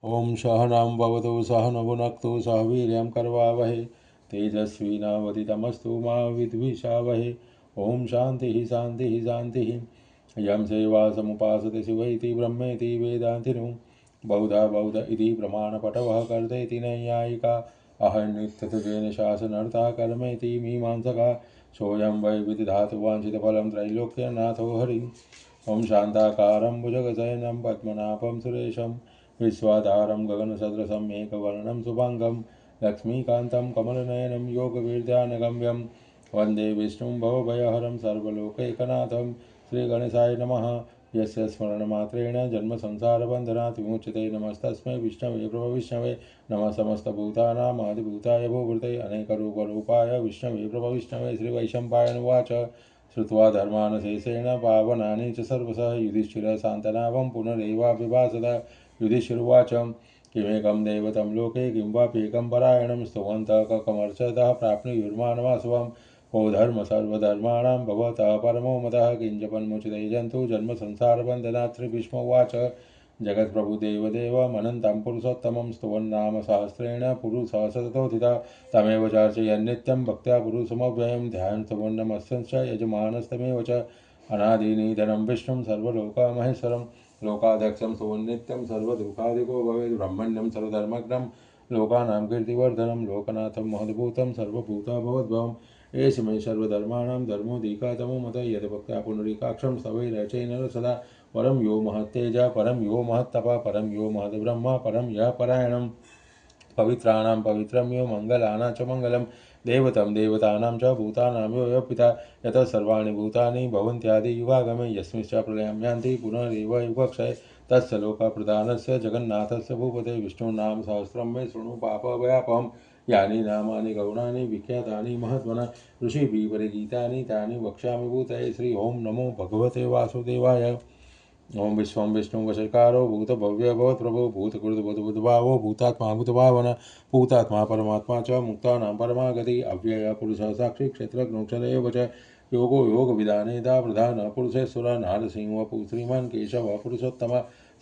ओम सहनां भवतु सहनौ भुनक्तु सह वीर्यं करवावहै तेजस्विनावधितमस्तु मा विद्विषावहै। ओम शांति शांति शांति। यं सेवासमुपासते शिवैति ब्रह्मेति वेदान्तिनो बहुधा बहुध इति प्रमाणपटवः कर्तयति नैयायिका अहन्नित्यतजेन शासनर्ता कर्मेति मीमांसका सोऽयं वै विदधातु वाञ्छितफलं त्रैलोक्यनाथो हरिः। ओम शान्ताकारं भुजगशयनं पद्मनाभं सुरेशं विश्वाधारं गगनसदृशं मेघवर्णं शुभांगं लक्ष्मीकान्तं कमलनयनं योगवीर्ध्यानगम्यं वन्दे विष्णुं भवभयहरं सर्वलोकैकनाथं श्रीगणेशाय नमः। यस्य स्मरणमात्रेण जन्मसंसारबन्धनात् विमुच्यते नमस्तस्मै विष्णवे प्रभविष्णवे नमः समस्तभूतानामादिभूताय भूभृते अनेकरूपरूपाय विष्णवे प्रभविष्णवे श्रीवैशम्पायनुवाच श्रुत्वा धर्मानशेषेण पावनानि च सर्वशः युधिष्ठिरः शान्तनाभं पुनरेवाभिभाषत। युधिष्ठिरुवाच किमेकं दैवतं लोके किं वाप्येकं परायणं स्तुवन्तः ककमर्षतः प्राप्नुयुर्मानवासवं को धर्म सर्वधर्माणां भवतः परमो मतः किञ्चपन्मुचिते जन्तु जन्मसंसारबन्धनात्। श्रीभीष्मोवाच जगत्प्रभुदेवदेवमनन्तं पुरुषोत्तमं स्तुवन्नाम सहस्रेण पुरुषः सततोऽधितः तमेव चार्चयन्नित्यं भक्त्या पुरुषमव्ययं ध्यानस्तुवन्नमस्यश्च यजमानस्तमेव च अनादिनिधनं विष्णुं सर्वलोकमहेश्वरं लोकाध्यक्षं स्तुवन्नित्यं सर्वदुःखादिको भवेत् ब्रह्मण्यं सर्वधर्मज्ञं लोकानां कीर्तिवर्धनं लोकनाथं महद्भूतं सर्वभूताभवद्भवम् एष मे सर्वधर्माणां धर्मोऽधिकतमो मतः यद्भक्त्या पुनरीकाक्षं स्तवैरचैनर सदा परं यो महत्तेज परं यो महत्तपः परं यो महद्ब्रह्म परं यः परायणं पवित्राणां पवित्रं यो मङ्गलानां च मङ्गलं देवतं देवतानां च भूतानां यो पिता यतः सर्वाणि भूतानि भवन्त्यादियुगागमे यस्मिंश्च प्रलयं यान्ति पुनरेव युगक्षये तस्य लोकप्रधानस्य जगन्नाथस्य भूपते विष्णुनाम सहस्रं मे शृणु पापभयापहम् यानि नामानि गौणानि विख्यातानि महत्त्वना ऋषिभिः परिगीतानि तानि वक्ष्यामि भूतये। श्री ओं नमो भगवते वासुदेवाय। ओम विश्वं विष्णु वशकारो भूत भव्य भवत् प्रभो भूतकृत बुद्भावो भूतात्मा भूतभावन भूतात्मा परमात्मा च मुक्तानां परमा गति अव्यय पुरुषः साक्षी क्षेत्रज्ञोक्षर एव च योगो योग विधानेता प्रधान पुरुषेश्वर नारसिंह श्रीमान् केशव पुरुषोत्तम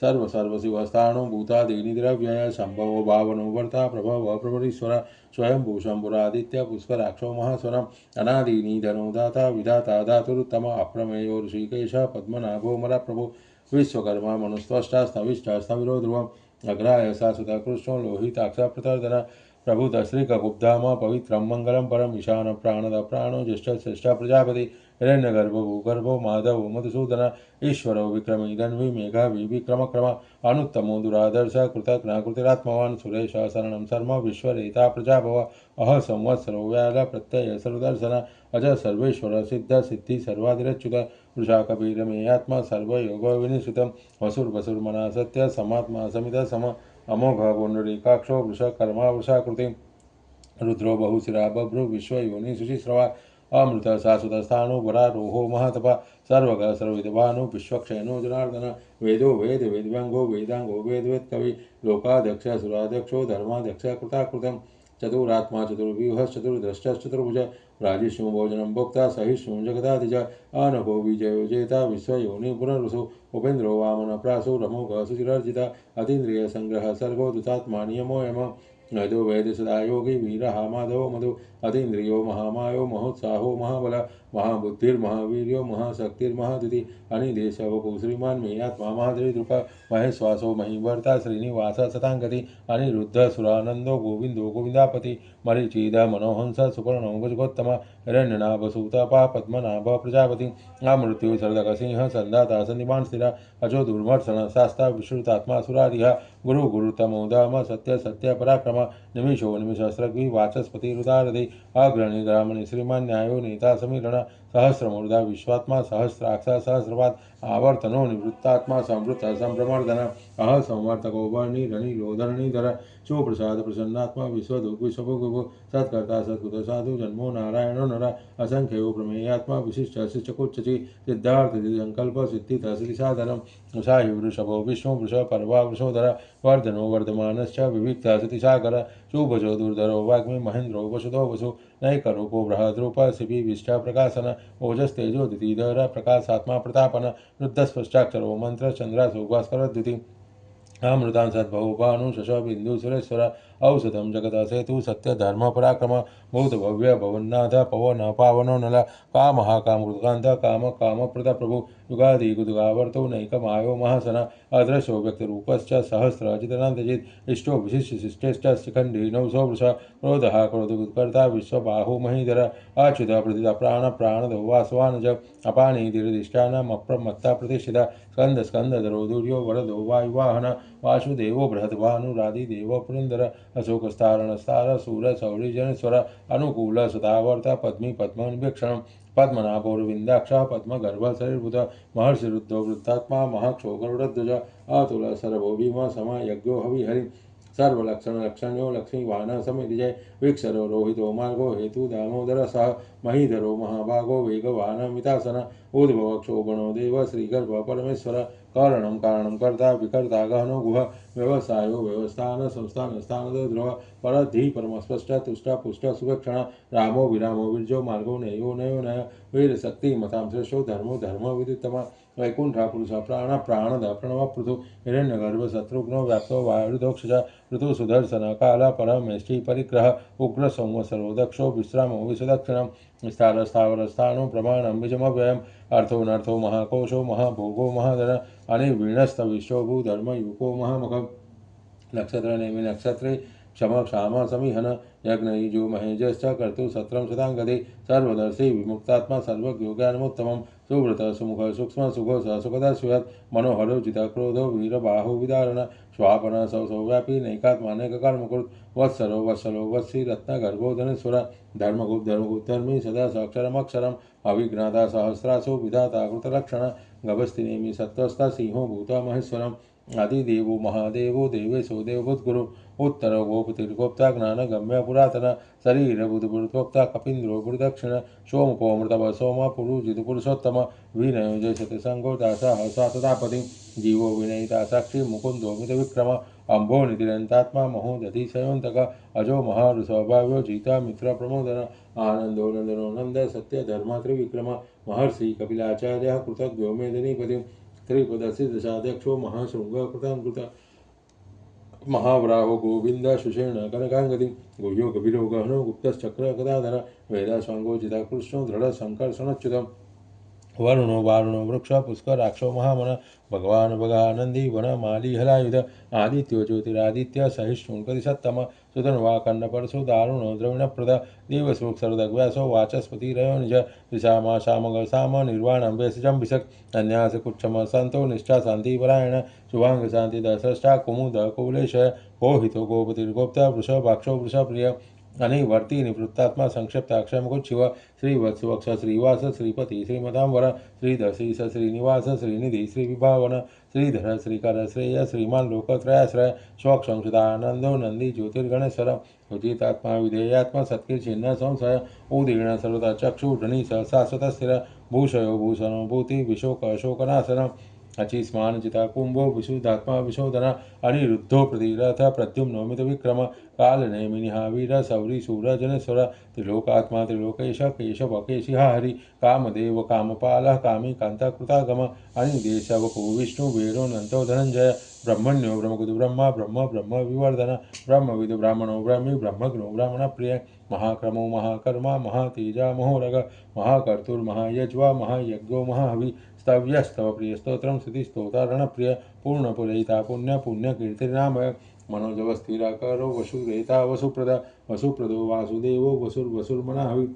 सर्व सर्व शिवस्थाणु भूतादीनि द्रव्यय संभवो भावनो वर्ता प्रभव प्रभरीश्वर स्वयं भूषंपुरादित्य पुष्कराक्षो महास्वरम् अनादीनि धनो दाता विधाता धातुरुत्तम अप्रमेयो ऋषिकेश पद्मनाभो मरा प्रभु विश्वकर्मा मनुस्त्वष्टा स्तविष्ठा स्थविरो ध्रुवम् अग्राय शाश्वत कृष्णो लोहिताक्ष प्रतर्दन प्रभुतश्रीककुब्धाम पवित्रं मङ्गलं परम् ईशान प्राणद प्राणो ज्येष्ठ श्रेष्ठ प्रजापति हिरण्यगर्भो भूगर्भो माधवो मधुसूदन ईश्वरो विक्रमी धन्वी मेघावी विक्रमक्रम अनुत्तमो दुरादर्श कृतघ्नकृतिरात्मवान् सुरेश शरणं शर्म विश्वरेता प्रजाभव अह संवत्सरो व्याल प्रत्यय सर्वदर्शन अज सर्वेश्वर सिद्ध सिद्धि सर्वाधिरच्युत वृषा कबीर मे आत्मा सर्वयोग विनिश्चितं वसुर्वसुर्मना सत्य समात्मा समित सम अमोघ पुंडरीकाक्षो वृषकर्मा वृषाकृति रुद्रो बहुशिरा बभ्रु विश्वयोनि शुचिस्रवा अमृत शाश्वतस्थाणु वरारोहो महतप सर्वग सर्वविद्भानु विश्वक्षयनो जनार्दन वेदो वेद वेद्व्यंगो वेदांगो वेदवेद कवि लोकाध्यक्ष सुराध्यक्षो धर्माध्यक्ष कृताकृतम् चतुरात्मा चतुर्व्यूह चतुर्द्रष्ट चतुर्भुज राजिष्णु भोजनं भोक्ता सहिष्णु जगदाधिज आनको विजयो जेता विश्वयोनि पुनर्वसु उपेन्द्रो वामन प्रासो रमोघ सुचिरर्जित अतीन्द्रिय संग्रह सर्गो दुतात्मा नियमो यम नैदो वेद सदा योगी वीरः माधवो मधु अतीन्द्रियो महामायो महोत्साहो महाबल महाबुद्धिर्महावीर्यो महाशक्तिर्महादिति अनिदेश वपु श्रीमान् मे आत्मा महादृढ महेश्वासो महिवर्ता श्रीनिवास सतांगति अनिरुद्ध सुरानंदो गोविंदो गोविंदापति मरीचिद मनोहंस सुपर्णो भुजगोत्तम हिरण्यनाभ सूतपा पद्मनाभ प्रजापति अमृत्यु सरदक सिंह संदाता सन्निमान स्थिरा अजो दुर्मर्शन शास्ता विश्रुतात्मा सुरारिह गुरु गुरुतमो धाम सत्य सत्य पराक्रम निमिषो निमिषस्रग्वि वाचस्पति रुदारदे अग्रणी ग्रामणि श्रीमान न्यायो नेता समीरण सहस्रमूर्धा विश्वात्मा सहस्राक्ष सहस्रपाद आवर्तनो निवृत्तात्मा संवृत संभ्रमर्दन अह संवर्तको वर्णि रणिलोधरणिधर सुप्रसाद प्रसन्नात्मा विश्वदुख विश्वभुगु सत्कर्ता सत्कृत साधु जन्मो नारायणो नर असंख्यो प्रमेयात्मा विशिष्ट शिष्टकुच्चि सिद्धार्थ संकल्प सिद्धित सिद्धिसाधनम उषाहि वृषभो विष्णु वृषभ पर्वा वृषोधर वर्धनो वर्धमानश्च विविक्ता सतिसागर सुभजो दुर्धरो वाग्मी महेन्द्रो वसुधो वसु नैकरूपो बृहद्रूप शिवि विष्टा प्रकाशन ओजस्तेजो दितिधर प्रकाशात्मा प्रतापन रुद्रस्पष्टाक्षरो मंत्र चंद्रासु भास्कर द्युति अमृतां सद्भवभानु शशबिन्दुसुरेश्वर औषधं जगदसेतु सत्यधर्म पराक्रम भूतभव्य भवन्नाथ पवन पावनो नल कामः कामकृतकान्त काम कामप्रद प्रभु युगादि गुदुगावर्तो नैकमायो महासन अदृशो व्यक्तरूपश्च सहस्रजितनन्दजित् इष्टो विशिष्टशिष्टेश्च शिखण्डी नवसो वृष क्रोधः क्रोधकृत्कर्ता विश्वबाहु महीधर अच्युत प्रथित प्राण प्राणदो वासवानज अपानि दीर्घदिष्टानमप्रमत्ता प्रतिष्ठिता स्कंद स्कंदधरो दुर्यो वरदो वायुवाहन वासुदेवो बृहद्भानुरादिदेवो पुरंदर अशोकस्तारणस्तार शूर सौरिजनेश्वर अनुकूल सदावर्त पद्मी पद्मनिवीक्षण पद्मनाभोरविन्दाक्ष पद्मगर्भ शरीरभूत महर्षिरुद्धो वृद्धात्मा महाक्षोगरुडध्वज अतुल सर्वो भीम सम यज्ञो हविहरि सर्वलक्षण लक्षण्यो लक्ष्मीवाहन समितिजय वीक्षरो रोहितो मार्गो हेतु दामोदर सह महीधरो महाभागो वेगवान मितासन उद्भव क्षोभणो देव श्रीगर्भ परमेश्वर कारणं कारणं कर्ता विकर्ता गहनो गुह व्यवसायो व्यवस्थान संस्थान स्थान ध्रुव परद्धि परमस्पष्ट तुष्ट पुष्ट सुभक्षण रामो विरामो विरजो मार्गो नयो नयो नय वीर शक्ति मतां श्रेष्ठो धर्मो धर्म विदितम वैकुंठ पुरुष प्राण प्राणद प्रणव पृथु हिरण्यगर्भ शत्रुघ्नो व्याप्तो वायुर्दोक्षज ऋतु सुदर्शन काल परमेष्टि परिग्रह उग्र संवत्सरो दक्षो विश्रामो विसदक्षिणं स्थावर स्थावर स्थानो प्रमाणं विजमव्ययम् अर्थो नर्थो महाकोशो महाभोगो महाधन अनिर्वीणस्तविश्वो भूधर्मयुको महामुखम् नक्षत्र नेमि नक्षत्रे क्षम क्षाम समिहन यज्ञयुजो महेजश्च कर्तु सत्रं शताङ्गति सर्वदर्शी विमुक्तात्मा सर्वज्ञो ज्ञानमुत्तमं सुव्रत सुमुख सूक्ष्म सुखो सुखदस्वत् मनोहरो जितक्रोधो वीरबाहु विदारण स्वापन सौव्यापी नैकात्मानेककर्मकृत् वत्सरो वत्सलो वत्सी रत्नगर्भो धनेश्वर धर्मगुप्त धर्मगुप्त धर्मी सदा साक्षरमक्षरम् अविघ्नाता सहस्रासो विधाता कृतलक्षण गभस्तिनेमि सत्त्वस्थ सिंहो भूता महेश्वरम् आदिदेवो महादेवो देवेशो देवभूतगुरु उत्तरो गोपतिर्गोप्ता ज्ञानगम्य पुरातन शरीरबुधपुरोक्ता कपीन्द्रो गुरुदक्षिण सोमपोमृतव सोम पुरुजितपुरुषोत्तम विनयो जयशत संगो दासः साततापति जीवो विनयिता साक्षी मुकुंदो मितविक्रम अम्भो नितिरन्तात्मा महोदधि सयोन्तक अजो महारुसौभाव्यो जीता मित्र प्रमोदन आनंदो नंदनो नंद सत्य धर्म त्रिविक्रम महर्षि कपिलाचार्य कृतज्ञो मेदिनीपति त्रिपदसी दशाध्यक्षो महाशृंग कृतांकृत महावराहो गोविंद सुषेण कनकांगति गुह्यो कपिलो गहनो गुप्तश्चक्र गदाधर वेदाश्वांगो चिता कृष्णो दृढ़ संकर्षणच्युतम् वरुणो वारुणो वृक्ष पुष्कराक्षो महामन भगवान भगानंदी वन माली हलायुध आदित्यो ज्योतिरादित्य सहिष्णुपति सत्तम सुधन्वा कन्नपरशो दारुणो द्रविणप्रद देवसुख सर्वदग्व्यासो वाचस्पति रयो निज ऋषामा शामग साम निर्वाणं वेशजं विशक अन्यास कुक्षम संतो निष्ठा शांति परायण शुभांग शांति दशष्टा कुमुद कुलेश कोहितो गोपतिर्गोप्ता वृषभाक्षो वृषप्रिय अनिवर्ती निवृत्तात्मा संक्षिप्ताक्षम शिव श्रीवत्सवक्ष श्रीवास श्रीपति श्रीमदांबर श्रीधशीष श्रीनिवास श्रीनिधि श्रीविभावन श्रीधर श्रीकर श्रेय श्रीमान लोकत्रयाश्रय स्वक्षंक्षितानंदो नंदी ज्योतिर्गणेश्वर उचितात्मा विधेयात्मा सत्कीर्चिन्ह संशय उदीर्ण सर्वदा चक्षुधनी शाश्वत स्थिर भूषयो भूषणो भूति विशोक शोकनाशन अचिस्मान चिता कुंभो विशुद्धात्मा विशोधन अनिरुद्धो प्रतिरथ प्रद्युम्नो मित विक्रम काल नेमिनिहा वीर सौरी शूर जनेश्वर त्रिलोकात्मा त्रिलोकेश केशव केशिहा हरि कामदेव कामपाल कामी कांता कृतागम अनिदेशवको विष्णु वेरो नंतो धनंजय ब्रह्मण्यो ब्रह्मगुद ब्रह्म ब्रह्म ब्रह्म विवर्धन ब्रह्मविद ब्राह्मणो ब्रह्मी ब्रह्मग्नो ब्राह्मण प्रिय महाक्रमो महाकर्मा महातेजा महोरग महाकर्तुर्महायज्वा महायज्ञो महाहवि स्तव्यस्तव प्रिय स्तोत्रम स्तुति स्तोतारण प्रिय पूर्ण पुरयिता पुण्य पुण्य कीर्तिनाम मनोजव स्थिराकारो वसुरेता वसुप्रद वसुप्रदो वासुदेवो वसुर्वसुर्मनाहवि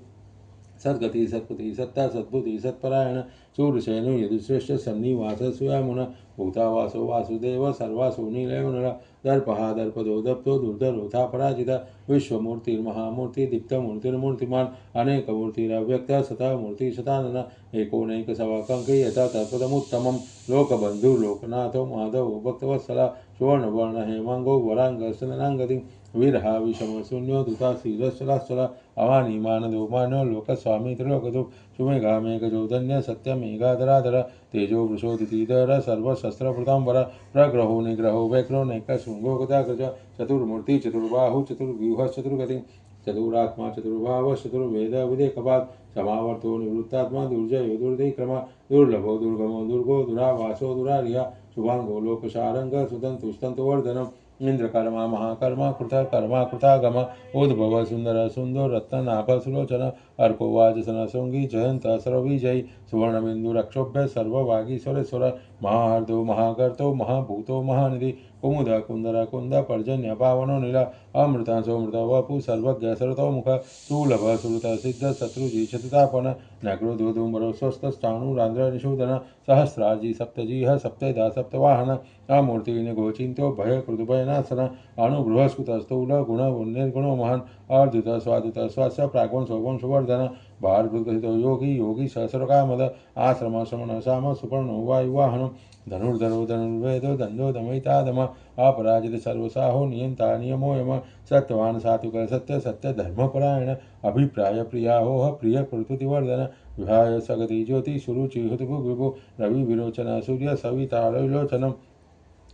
सद्गति सत्पति सत्ता सद्बुद्धि सत्परायण सूर्यसेनो यदुश्रेष्ठ सन्निवास स्वयमुन भूतावासो वासुदेव सर्वासो नीलयो नर दर्पहा दर्पदो दप्तो दुर्धरोधा पराजिता विश्वमूर्तिर्महामूर्ति दीप्तमूर्तिर्मूर्तिमान् अनेकमूर्तिरव्यक्त सता मूर्ति शतानन एकोनैक सवाकंके यथा तत्पदमुत्तमं लोकबन्धु लोकनाथो माधव भक्तवत्सला सुवर्णवर्ण हेमांगो वरांगसननांगति वीरहा विषम शून्यो दुता श्रीरश्चलाश्चला अवानी मानदो मानो लोकस्वामी त्रिलोकदो सुमेघा मेघजोधन्य सत्यमेघाधराधर तेजो वृषोदितिधर सर्वशस्त्रप्रतांबर प्रग्रहो निग्रहो वैग्रो नैकशृंगो गदाग्रज चतुर्मूर्ति चतुर्बाहु चतुर्व्यूह चतुर्गति चतुरात्मा चतुर्भाव चतुर्वेद विदेकपात समावर्तो निवृत्तात्मा दुर्जयो दुर्दैक्रम दुर्लभो दुर्गमो दुर्गो दुरावासो दुरारिया शुभांगो लोकशारंग सुदंतुस्तंतुवर्धनम् इंद्रकर्मा महाकर्मा कृतकर्मा कृतागम उद्भव सुंदर सुंदर रत्ननाभ सुलोचन अर्को वाजसन शृंगी जयंत सर्वविजयी सुवर्णबिंदु रक्षोभ्य सर्ववागीश्वरेश्वर महाहर्दो महागर्तो महाभूतो महानिधि कुमुद कुंदर कुंद पर्जन्य पावनो नील अमृतांशोमृत वपु सर्वज्ञ सर्वतोमुख सुलभ सुरत सिद्ध शत्रुजी शततापन नग्रोधुम्बरो स्वस्थाणुरांध्र निषूदन सहस्राजी सप्तजीह सप्तधा सप्तवाहन अमूर्ति निगोचिन्त्यो भय कृतभयनाशन अणुबृहस्कुतस्थूल गुण निर्गुणो महान अर्धुत स्वादुत स्वास्य प्रागुण शोभन सुवर्धन भारभृतो योगी योगी सहस्रकामद आश्रम श्रमण साम सुपर्णो वायुवाहन धनुर्धरो धनुर्वेदो दंडो दमयितादम अपराजित सर्वसाहो नियंता नियमो यम सत्यवान सात्विक सत्य सत्य धर्मपरायण अभिप्राय प्रियाहोह प्रिय कृतुतिवर्धन विहाय सगति ज्योति सुरुचि हुतभु विभु रवि विरोचन सूर्य सविता रविलोचनम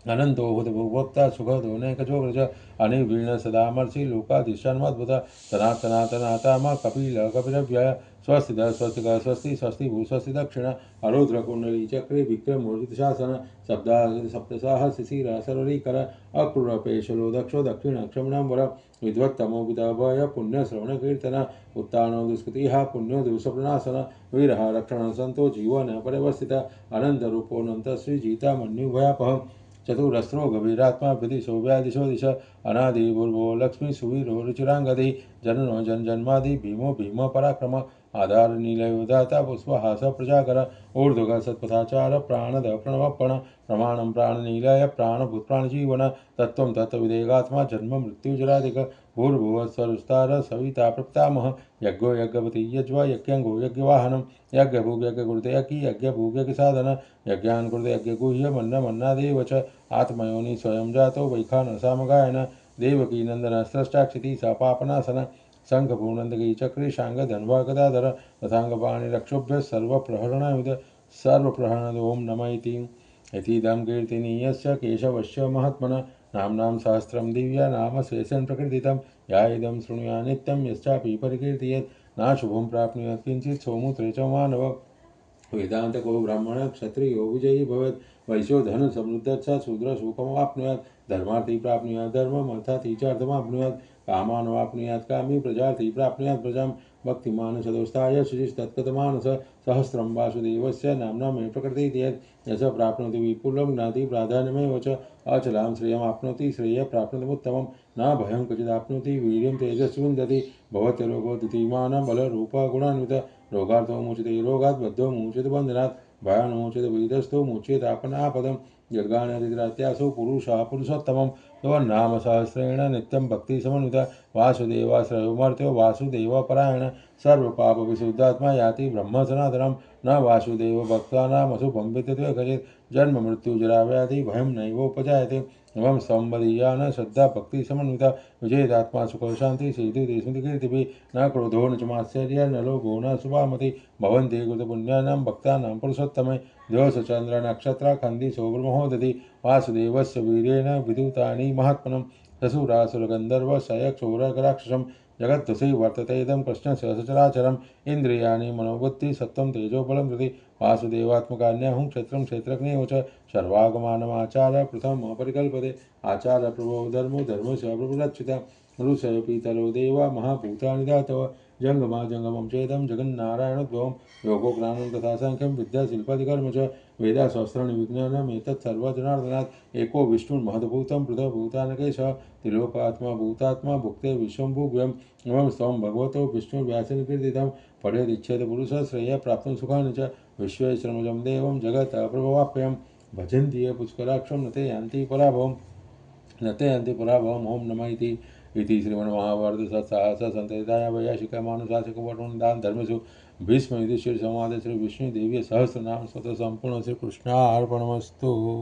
अनंतो भोक्ता सुखदो नैकचोग्रज अनिर्वीर्ण सदामर्षि लोकाधिष्ठानमद्भुत सनातनातनाताम कपिल कपिलव्यय स्वस्तिद स्वस्तिक स्वस्ति स्वस्ति भू स्वस्ति दक्षिण अरुद्र कुंडली चक्रे विक्रम मूर्जित शासन शब्दा सप्तसाह शिशिर सररीकर अक्रूरपेशलो दक्षो दक्षिण क्षमणंबर विद्वत्तमो विदभय पुण्य श्रवण कीर्तन उत्तानो दुष्कृतिहा पुण्यो दुष्प्रनाशन वीरः रक्षण संतो जीवन परिवस्थित अनंत रूपोऽनंत श्रीजीता मन्युभयापह चतुरस्रो गभीरात्मा विदिशो व्यादिशो दिश अनादि पूर्वो लक्ष्मी सुवीरो रुचिरांगदि जननो जन्मादि भीमो भीम पराक्रम आधार नीलयोदाता पुष्पहास प्रजाकर ऊर्ध्वग सत्पथाचार प्राणद प्रणवपण प्रमाणं प्राणनीलय प्राणभूत प्राणजीवन तत्त्वं तत्त्वविदेगात्मा जन्म मृत्युजराधिक भूर्भुवस्वरुस्तार सविता प्रपितामह यज्ञो यज्ञपति यज्वा यज्ञंगो यज्ञवाहनम यज्ञभूग यज्ञकृते यज्ञभूग यज्ञसाधन यज्ञान कृते यज्ञगुह्य मन्न मन्नादेव च आत्मयोनि स्वयं जातो वैखानसामगायन देवकी नंदन स्रष्टाक्षिति स पापनाशन शंखपूर्णंदगी चक्री शांग धन्वा गदाधर रथांगपाणि रक्षोभ्य सर्वप्रहरण ओम नमः इतीदं कीर्तनीयस्य केशवस्य महात्मन नाम्नां सहस्रं दिव्या नाम शेषं प्रकृतितं या इदं शृणुया नित्यं यश्चापि परिकीर्तयेत् नाशुभं प्राप्नुयात् किञ्चित् सोमुत्रे च मानव वेदान्तको ब्राह्मण क्षत्रियो विजयी भवेत् वैश्यो धन समृद्धः शूद्र सुखमाप्नुयात् धर्मार्थी प्राप्नुयात् धर्मम् अर्थार्थी च अर्थमाप्नुयात् कामान् वाप्नुयात् कामी प्रजार्थी प्राप्नुयात् प्रजां भक्तिमान सदोस्ताय शुचिस्तत्कृतमानस सहस्रं वासुदेवस्य नाम्ना मे प्रकृतिर्यत् यश प्राप्नोति विपुलं ज्ञाति प्राधान्यमेव च अचलां श्रेयमाप्नोति श्रेय प्राप्नोत्तमं न भयं क्वचिदाप्नोति वीर्यं तेजस्विन्दति भवत्यरोगो धृतिमान बलरूपगुणान्वित रोगार्थो मुच्यते रोगात् बद्धो मुच्यते बन्धनात् भयान्मुच्यते वेदस्थो मुच्यते आपनापदं यद्गानतिरात्यासो पुरुषः पुरुषोत्तमं तवन्नाम सहस्रेण नित्यं भक्तिसमन्वित वासुदेवाश्रयोमर्त्यो वासुदेवपरायण सर्वपापविशुद्धात्मा याति ब्रह्म सनातनं न वासुदेव भक्तानामशुभं विद्यते कचित् जन्म मृत्युजराव्याधि भयं नैवोपजायते एवं संवदीयान श्रद्धा भक्ति समन्विता विजयदात्मा सुख शांति सेतु स्मृतिकीर्तिभिः न क्रोधो न च मात्सर्य न लोभो न शुभामति भवन्ति कृतपुण्यानां भक्तानां पुरुषोत्तमे द्योषचन्द्र नक्षत्र खन्दिशो ब्रह्मोदति वासुदेवस्य वीर्येण विदुतानि महात्मनं ससुरासुरगन्धर्व सयक्षोरगराक्षसं जगद्दशै वर्तते इदं कृष्णस्य सचराचरम् इन्द्रियाणि मनोबुद्धि सत्त्वं तेजोबलं प्रति वासुदेवात्मकान्याहुं क्षेत्रं क्षेत्रज्ञेव च सर्वागमानमाचार्य प्रथमः परिकल्पते आचार्य प्रभो धर्मो धर्मस्य प्रभुरच्युता ऋषय पीतरो देवा महाभूतानि धातव जंगमा जंगमं चेदं जगन्नारायणोद्भवं योगो ज्ञानं तथा सांख्यं विद्या शिल्पादिकर्म च वेदा सहस्राणि विज्ञानमेतत् सर्वजनार्दनात् एको विष्णुर्महद्भूतं पृथग्भूतानकेशः त्रिलोकात्मा भूतात्मा भुक्ते विश्वम्भुव्यम् एवं स्तवं भगवतो विष्णुर्व्यासेन कीर्तितं पठेदिच्छेद पुरुषः श्रेयः प्राप्तुं सुखानि च विश्वेश्वरमजं देवं जगतः प्रभवाप्यं भजन्ति ये पुष्कराक्षं न ते यान्ति पराभवम् ओम नमः इति श्रीमन्महाभारत सत्साहस संहितायां वैयासिकमानुशासिकवर्णनदान धर्मसु भीष्म युधिष्ठिर संवादे श्री विष्णुदेवी सहस्रनाम स्वतः संपूर्ण श्री कृष्णार्पणमस्तु।